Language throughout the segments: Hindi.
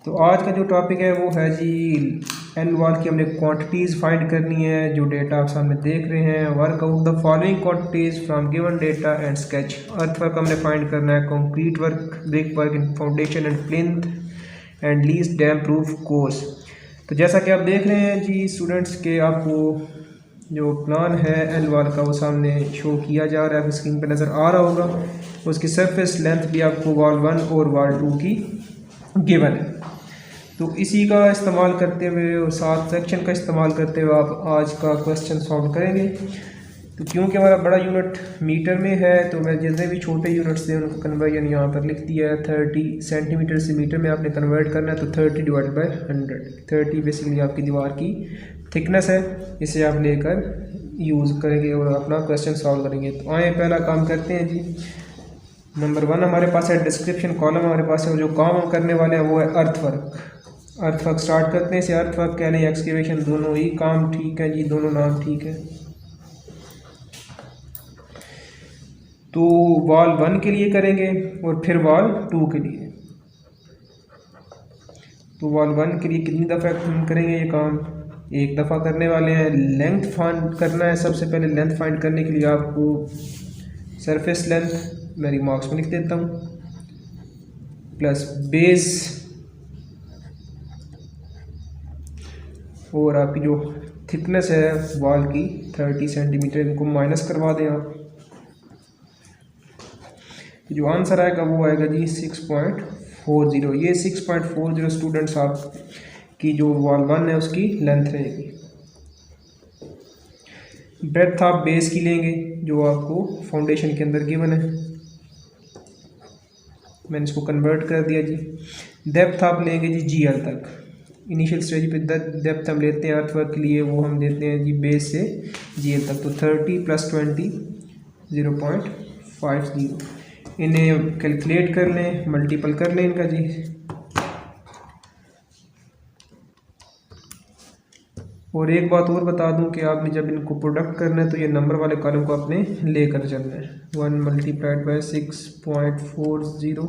तो आज का जो टॉपिक है वो है जी एल वाल की हमने क्वांटिटीज़ फाइंड करनी है। जो डेटा आप सामने देख रहे हैं, work out the following quantities from given data and sketch. Earth work हमने फाइंड करना है, concrete work, brick work in foundation and plinth and least dam proof course. तो जैसा कि आप देख रहे हैं जी स्टूडेंट्स के आपको जो प्लान है एल वाल का वो सामने शो किया जा रहा है, स्क्रीन पर नज़र आ रहा होगा। उसकी सरफेस लेंथ भी आपको वाल 1 और वाल 2 की गिवन है। तो इसी का इस्तेमाल करते हुए और 7 सेक्शन का इस्तेमाल करते हुए आप आज का क्वेश्चन सॉल्व करेंगे। तो क्योंकि हमारा बड़ा यूनिट मीटर में है तो मैं जितने भी छोटे यूनिट्स थे उनको कन्वर्जन यहाँ पर लिख दिया है। 30 सेंटीमीटर से मीटर में आपने कन्वर्ट करना है, तो 30 डिवाइड बाई 100। 30 बेसिकली आपकी दीवार की थिकनेस है, इसे आप लेकर यूज़ करेंगे और अपना क्वेश्चन सॉल्व करेंगे। तो आए पहला काम करते हैं जी। नंबर 1 हमारे पास है डिस्क्रिप्शन कॉलम हमारे पास है। जो काम हम करने वाले हैं वो है अर्थ वर्क। अर्थ वर्क स्टार्ट करते हैं। इसे अर्थ वर्क कह लें, एक्सकेवेशन, दोनों ही काम ठीक है जी, दोनों नाम ठीक है। तो वाल 1 के लिए करेंगे और फिर वाल 2 के लिए। तो वाल 1 के लिए कितनी दफ़ा हम करेंगे ये काम? एक दफ़ा करने वाले हैं। लेंथ फाइंड करना है। सबसे पहले लेंथ फाइंड करने के लिए आपको सरफेस लेंथ मैं रिमार्क्स में लिख देता हूँ प्लस बेस और आपकी जो थिकनेस है वॉल की 30 सेंटीमीटर, इनको माइनस करवा दें आप। जो आंसर आएगा वो आएगा जी 6.40। ये 6.40 स्टूडेंट्स आप की जो वॉल 1 है उसकी लेंथ रहेगी। ब्रेड्थ आप बेस की लेंगे जो आपको फाउंडेशन के अंदर गिवन है, मैंने इसको कन्वर्ट कर दिया जी। डेप्थ आप लेंगे जी GL तक। इनिशियल स्टेज पे डेप्थ हम लेते हैं अर्थवर्क के लिए, वो हम देते हैं जी बेस से GL तक। तो 30 + 20 0.50। इन्हें कैलकुलेट कर लें, मल्टीपल कर लें इनका जी। और एक बात और बता दूं कि आपने जब इनको प्रोडक्ट करना है तो ये नंबर वाले कॉलम को आपने लेकर चलना है। 1 × 6.40 मल्टीप्लाइड बाई 0.70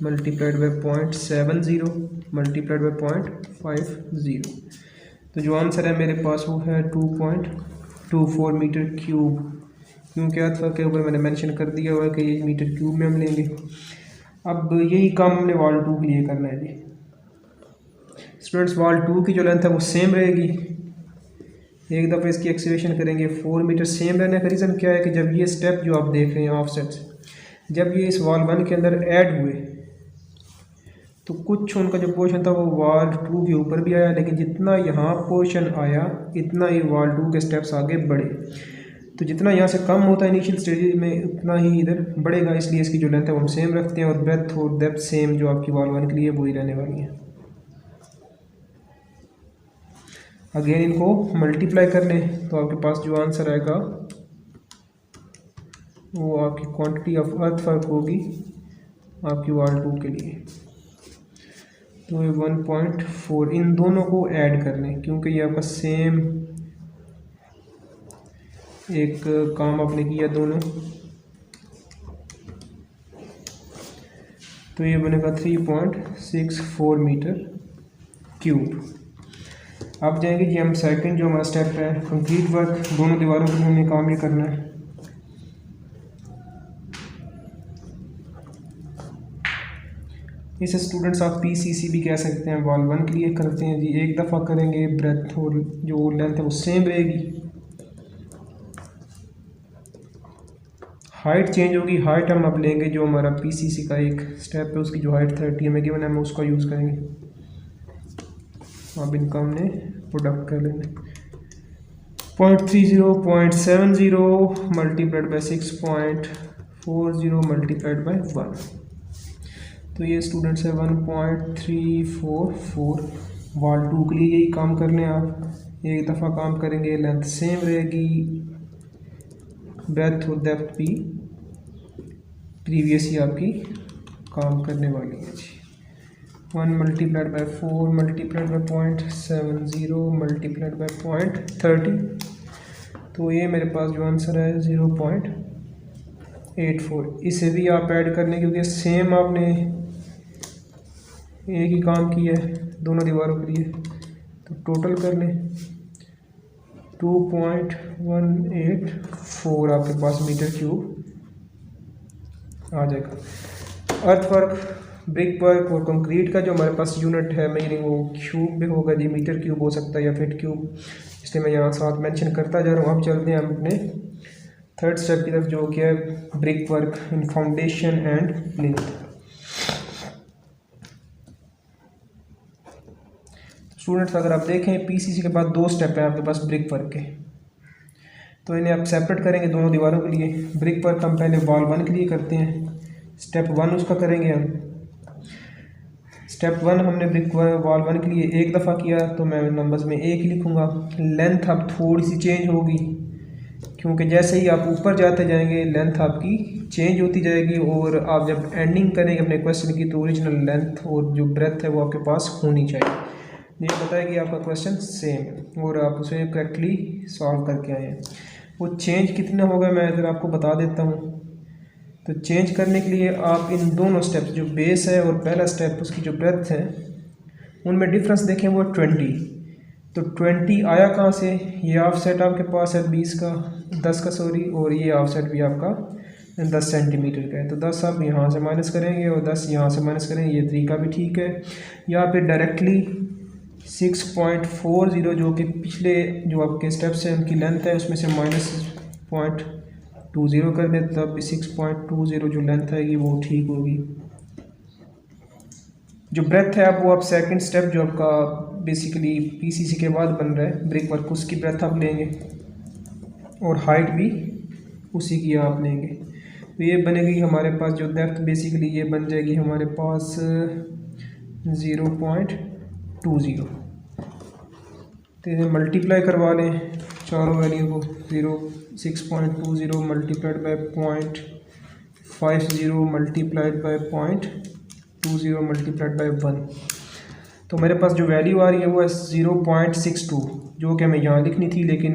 मल्टीप्लाइड बाई 0.50। तो जो आंसर है मेरे पास वो है 2.24 मीटर क्यूब। क्योंकि अर्थवर्क के ऊपर मैंने मेंशन कर दिया हुआ है कि ये मीटर क्यूब में हम लेंगे। अब यही काम हमने वाल 2 के लिए करना है जी स्टूडेंट्स। वाल 2 की जो लेंथ है वो सेम रहेगी। एक दफ़ा इसकी एक्सकेवेशन करेंगे 4 मीटर सेम रहने का रीज़न क्या है कि जब ये स्टेप जो आप देख रहे हैं ऑफसेट्स, जब ये इस वाल 1 के अंदर ऐड हुए तो कुछ उनका जो पोर्शन था वो वाल 2 के ऊपर भी आया, लेकिन जितना यहाँ पोर्शन आया इतना ही वाल 2 के स्टेप्स आगे बढ़े। तो जितना यहाँ से कम होता है इनिशियल स्टेज में उतना ही इधर बढ़ेगा, इसलिए इसकी जो लेंथ है वो हम सेम रखते हैं। और ब्रेथ और डेप्थ सेम जो आपकी वाल 1 के लिए वही रहने वाली है। अगेन इनको मल्टीप्लाई कर लें तो आपके पास जो आंसर आएगा वो आपकी क्वांटिटी ऑफ अर्थ वर्क होगी आपकी वाल 2 के लिए। तो ये 1.4 इन दोनों को ऐड कर लें क्योंकि ये आपका सेम एक काम आपने किया दोनों। तो ये बनेगा 3.64 मीटर क्यूब। अब जाएंगे जी हम सेकंड जो हमारा स्टेप है कंक्रीट वर्क। दोनों दीवारों पर हमें काम ये करना है। इसे स्टूडेंट्स आप PCC भी कह सकते हैं। वाल 1 के लिए करते हैं जी, एक दफ़ा करेंगे, ब्रेथ और जो लेंथ है वो सेम रहेगी। हाइट चेंज होगी। हाइट हम अब लेंगे जो हमारा PCC का एक स्टेप है उसकी जो हाइट 30 हमें गिवन है हम उसका यूज़ करेंगे। अब इनका हमने प्रोडक्ट कर लेंगे 0.30 0.70 मल्टीप्लाइड बाई 6.40 मल्टीप्लाइड बाई 1। तो ये स्टूडेंट्स है 1.344। वाल 2 के लिए यही काम कर लें आप। एक दफ़ा काम करेंगे, लेंथ सेम रहेगी, ब्रेथ और डेप्थ भी प्रीवियस ही आपकी काम करने वाली है जी। 1 multiplied by 4 multiplied by 0.70 multiplied by 0.30। तो ये मेरे पास जो आंसर है 0.84। इसे भी आप ऐड कर लें क्योंकि सेम आपने एक ही काम किया है दोनों दीवारों के लिए, तो टोटल कर लें 2.184 आपके पास मीटर क्यूब आ जाएगा। अर्थ वर्क, ब्रिक वर्क और कंक्रीट का जो हमारे पास यूनिट है मेजरिंग वो क्यूब में होगा जी, मीटर क्यूब हो सकता है या फीट क्यूब, इसलिए मैं यहाँ साथ मेंशन करता जा रहा हूँ। अब चलते हैं हम अपने थर्ड स्टेप की तरफ जो कि है brick work in foundation and plinth. Students अगर आप देखें पीसीसी के बाद दो स्टेप है आपके पास ब्रिक वर्क के, तो इन्हें आप सेपरेट करेंगे दोनों दीवारों के लिए। ब्रिक वर्क हम पहले वॉल 1 के लिए करते हैं, स्टेप 1 उसका करेंगे हम। स्टेप 1 हमने ब्रिक वॉल 1 के लिए एक दफ़ा किया तो मैं नंबर्स में 1 लिखूँगा। लेंथ अब थोड़ी सी चेंज होगी क्योंकि जैसे ही आप ऊपर जाते जाएंगे लेंथ आपकी चेंज होती जाएगी, और आप जब एंडिंग करेंगे अपने क्वेश्चन की तो ओरिजिनल लेंथ और जो ब्रेथ है वो आपके पास होनी चाहिए। ये बताएगी आपका क्वेश्चन सेम और आप उसे करेक्टली सॉल्व करके आए हैं। वो चेंज कितना होगा मैं इधर आपको बता देता हूँ। तो चेंज करने के लिए आप इन दोनों स्टेप्स जो बेस है और पहला स्टेप उसकी जो ब्रेथ है उनमें डिफरेंस देखें वो 20, तो 20 आया कहाँ से, ये ऑफसेट आपके पास है 10 का सॉरी, और ये ऑफसेट भी आपका 10 सेंटीमीटर का है। तो 10 आप यहाँ से माइनस करेंगे और 10 यहाँ से माइनस करेंगे, ये तरीका भी ठीक है। यहाँ पे डायरेक्टली 6.40 जो कि पिछले जो आपके स्टेप्स हैं उनकी लेंथ है उसमें से -0.20 कर दें, तब भी 6.20 जो लेंथ आएगी वो ठीक होगी। जो ब्रेथ है अब वो आप सेकंड स्टेप जो आपका बेसिकली पीसीसी के बाद बन रहा है ब्रिक वर्क, उसकी ब्रेथ आप लेंगे और हाइट भी उसी की आप लेंगे। तो ये बनेगी हमारे पास जो डेप्थ बेसिकली ये बन जाएगी हमारे पास 0.20। तो इन्हें मल्टीप्लाई करवा लें चारों वैल्यू को, 6.20 multiplied by 0.50 multiplied by 0.20 multiplied by 1, तो मेरे पास जो वैल्यू आ रही है वो है 0.62, जो कि हमें यहाँ लिखनी थी लेकिन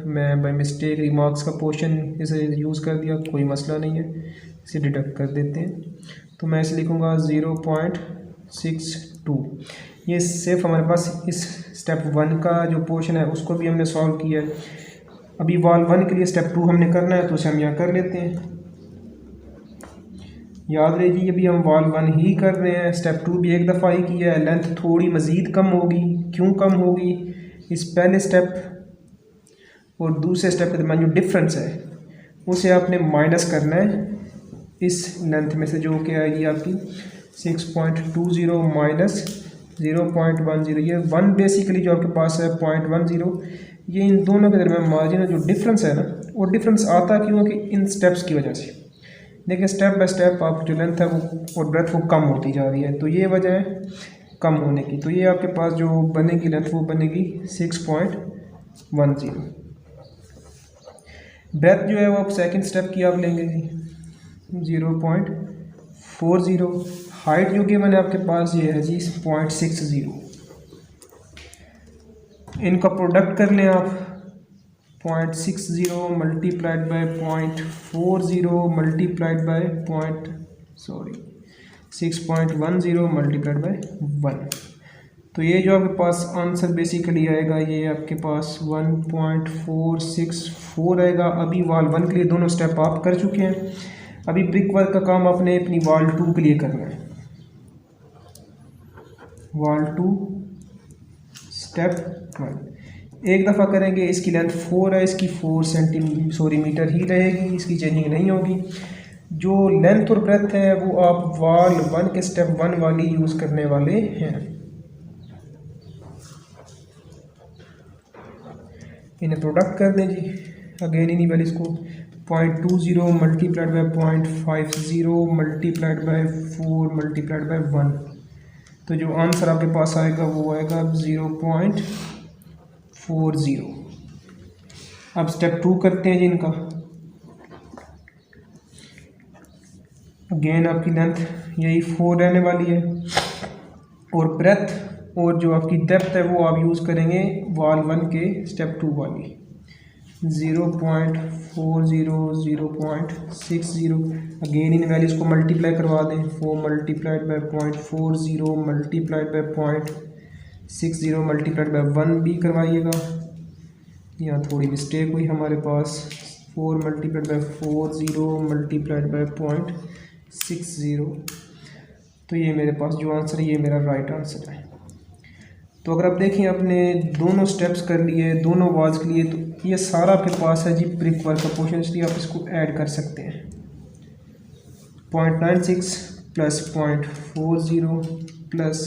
मैं बाय मिस्टेक रिमार्क्स का पोर्शन इसे यूज़ कर दिया, कोई मसला नहीं है, इसे डिडक्ट कर देते हैं। तो मैं इसे लिखूँगा 0.62। ये सिर्फ हमारे पास इस स्टेप 1 का जो पोर्शन है उसको भी हमने सॉल्व किया है। अभी वॉल 1 के लिए स्टेप 2 हमने करना है तो उसे हम यहाँ कर लेते हैं। याद रखिए अभी हम वॉल 1 ही कर रहे हैं, स्टेप 2 भी एक दफ़ा ही किया है। लेंथ थोड़ी मज़ीद कम होगी, क्यों कम होगी, इस पहले स्टेप और दूसरे स्टेप के दरमियान जो डिफरेंस है उसे आपने माइनस करना है इस लेंथ में से, जो कि आएगी आपकी 6.20 माइनस 0.10। ये 1 बेसिकली जो आपके पास है 0.10, ये इन दोनों के दरमियान मार्जिन जो डिफरेंस है ना, वो डिफरेंस आता क्यों कि इन स्टेप्स की वजह से। देखिए स्टेप बाय स्टेप आप जो लेंथ है वो और ब्रेथ वो कम होती जा रही है, तो ये वजह है कम होने की। तो ये आपके पास जो बनेगी लेंथ वो बनेगी 6.10। ब्रेथ जो है वो आप सेकंड स्टेप की आप लेंगे जी 0.40। हाइट जो गिवन है आपके पास ये है जी 0.60। इनका प्रोडक्ट कर लें आप 0.60 multiplied by 0.40 multiplied by 6.10 multiplied by 1। तो ये जो आपके पास आंसर बेसिकली आएगा ये आपके पास 1.464 आएगा। अभी वॉल 1 के लिए दोनों स्टेप आप कर चुके हैं, अभी ब्रिक वर्क का काम आपने अपनी वॉल 2 के लिए करना है। वॉल 2 स्टेप 1 एक दफ़ा करेंगे, इसकी लेंथ 4 है, इसकी 4 मीटर ही रहेगी, इसकी चेंजिंग नहीं होगी। जो लेंथ और ब्रेथ है वो आप वॉल 1 के स्टेप 1 वाली यूज़ करने वाले हैं। इन्हें प्रोडक्ट कर दें जी अगेन इन्हीं वैल्यूज़ को 0.20 multiplied by 0.50 multiplied by 4 multiplied by 1। तो जो आंसर आपके पास आएगा वो आएगा 0.40। अब स्टेप 2 करते हैं जी इनका। अगेन आपकी लेंथ यही 4 रहने वाली है और ब्रेथ और जो आपकी डेप्थ है वो आप यूज़ करेंगे वॉल 1 के स्टेप 2 वाली। 0.40 0.60। अगेन इन वैल्यूज़ को मल्टीप्लाई करवा दें। 4 multiplied by 0.40 multiplied by 0.60 multiplied by 1 भी करवाइएगा। यहाँ थोड़ी मिस्टेक हुई हमारे पास। 4 मल्टीप्लाइड बाय 40 मल्टीप्लाइड बाय 0.60। तो ये मेरे पास जो आंसर है ये मेरा राइट आंसर है। तो अगर आप देखें आपने दोनों स्टेप्स कर लिए दोनों वाज के लिए, तो ये सारा आपके पास है जी ब्रिक वर्क का पोर्शन, इसलिए आप इसको ऐड कर सकते हैं। 0.96 प्लस 0.40 प्लस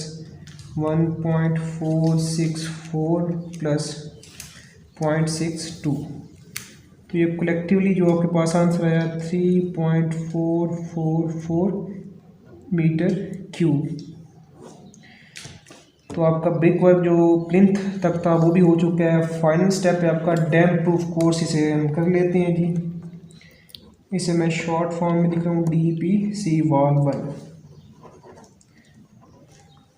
1.464 प्लस 0.62। तो ये कलेक्टिवली जो आपके पास आंसर आया 3.444 मीटर क्यूब। तो आपका ब्रिक वर्क जो प्लिंथ तक था वो भी हो चुका है। फाइनल स्टेप है आपका डैम प्रूफ कोर्स, इसे हम कर लेते हैं जी। इसे मैं शॉर्ट फॉर्म में लिख रहा हूँ DPC वॉल 1।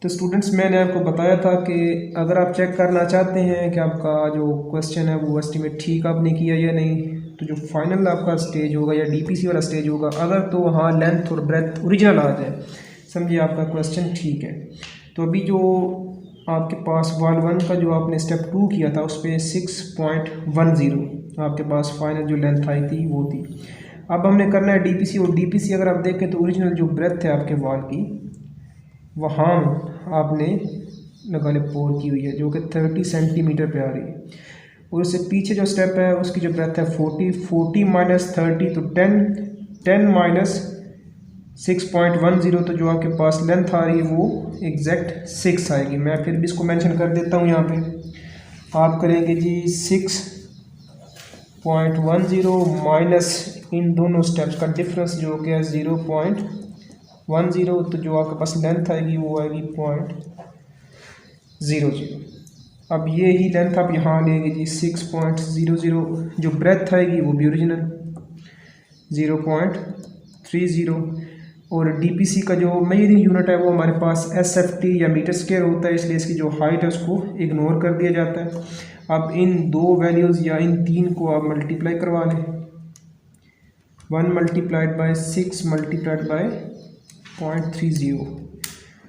तो स्टूडेंट्स मैंने आपको बताया था कि अगर आप चेक करना चाहते हैं कि आपका जो क्वेश्चन है वो एस्टिमेट ठीक आपने किया या नहीं, तो जो फाइनल आपका स्टेज होगा या DPC वाला स्टेज होगा, अगर तो वहाँ लेंथ और ब्रेथ ओरिजिनल आ जाए, समझिए आपका क्वेश्चन ठीक है। तो अभी जो आपके पास वॉल 1 का जो आपने स्टेप 2 किया था उस पर 6.10 आपके पास फाइनल जो लेंथ आई थी वो थी। अब हमने करना है DPC, और DPC अगर आप देखें तो ओरिजिनल जो ब्रेथ है आपके वॉल की वहाँ आपने लगाले पोर की हुई है जो कि 30 सेंटीमीटर पे आ रही है, और उससे पीछे जो स्टेप है उसकी जो ब्रेथ है 40 माइनस 30 तो 10 माइनस 6.10, तो जो आपके पास लेंथ आ रही है वो एग्जैक्ट 6 आएगी। मैं फिर भी इसको मेंशन कर देता हूँ यहाँ पे। आप करेंगे जी 6.10 माइनस इन दोनों स्टेप्स का डिफरेंस जो कि है 0.10, तो जो आपके पास लेंथ आएगी वो आएगी 0.00। अब ये ही लेंथ आप यहाँ लेंगे जी 6.00, जो ब्रेथ आएगी वो भी ओरिजिनल 0.30, और DPC का जो मेजरिंग यूनिट है वो हमारे पास SFT या मीटर स्क्वायर होता है, इसलिए इसकी जो हाइट है उसको इग्नोर कर दिया जाता है। अब इन दो वैल्यूज़ या इन तीन को आप मल्टीप्लाई करवा लें। 1 मल्टीप्लाइड बाय 6 मल्टीप्लाइड बाय 0.30,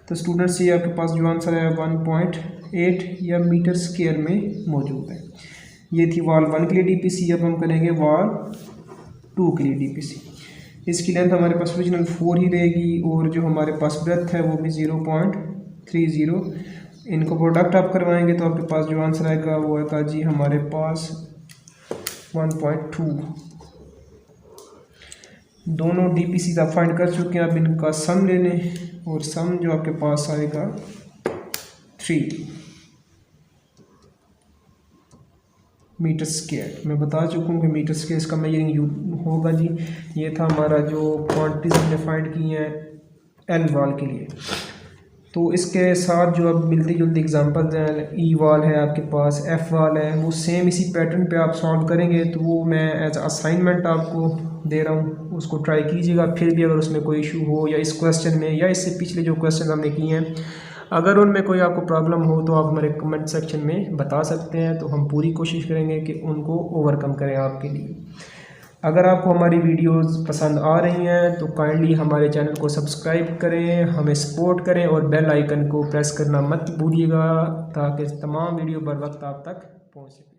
तो स्टूडेंट्स ये आपके पास जो आंसर है 1.8 या मीटर स्क्वायर में मौजूद है। ये थी वॉल 1 के लिए DPC। अब हम करेंगे वॉल 2 के लिए DPC। इसकी लेंथ हमारे पास ओरिजिनल 4 ही रहेगी, और जो हमारे पास ब्रेथ है वो भी 0.30। इनको प्रोडक्ट आप करवाएंगे तो आपके पास जो आंसर आएगा वो आएगा जी हमारे पास 1.2। दोनों DPC आप फाइंड कर चुके हैं। अब इनका सम ले लें, और सम जो आपके पास आएगा 3 मीटर स्क्वायर। मैं बता चुका हूँ कि मीटर स्क्वायर इसका मेजरिंग होगा जी। ये था हमारा जो क्वांटिटीज हमने फाइंड की हैं L वॉल के लिए। तो इसके साथ जो अब मिलती जुलती एग्जांपल्स हैं, E वॉल है आपके पास, F वॉल है, वो सेम इसी पैटर्न पे आप सॉल्व करेंगे। तो वो मैं एज असाइनमेंट आपको दे रहा हूँ, उसको ट्राई कीजिएगा। फिर भी अगर उसमें कोई इशू हो या इस क्वेश्चन में या इससे पिछले जो क्वेश्चन हमने किए हैं, अगर उनमें कोई आपको प्रॉब्लम हो तो आप हमारे कमेंट सेक्शन में बता सकते हैं, तो हम पूरी कोशिश करेंगे कि उनको ओवरकम करें आपके लिए। अगर आपको हमारी वीडियोस पसंद आ रही हैं तो काइंडली हमारे चैनल को सब्सक्राइब करें, हमें सपोर्ट करें, और बेल आइकन को प्रेस करना मत भूलिएगा ताकि तमाम वीडियो बर वक्त आप तक पहुँच सके।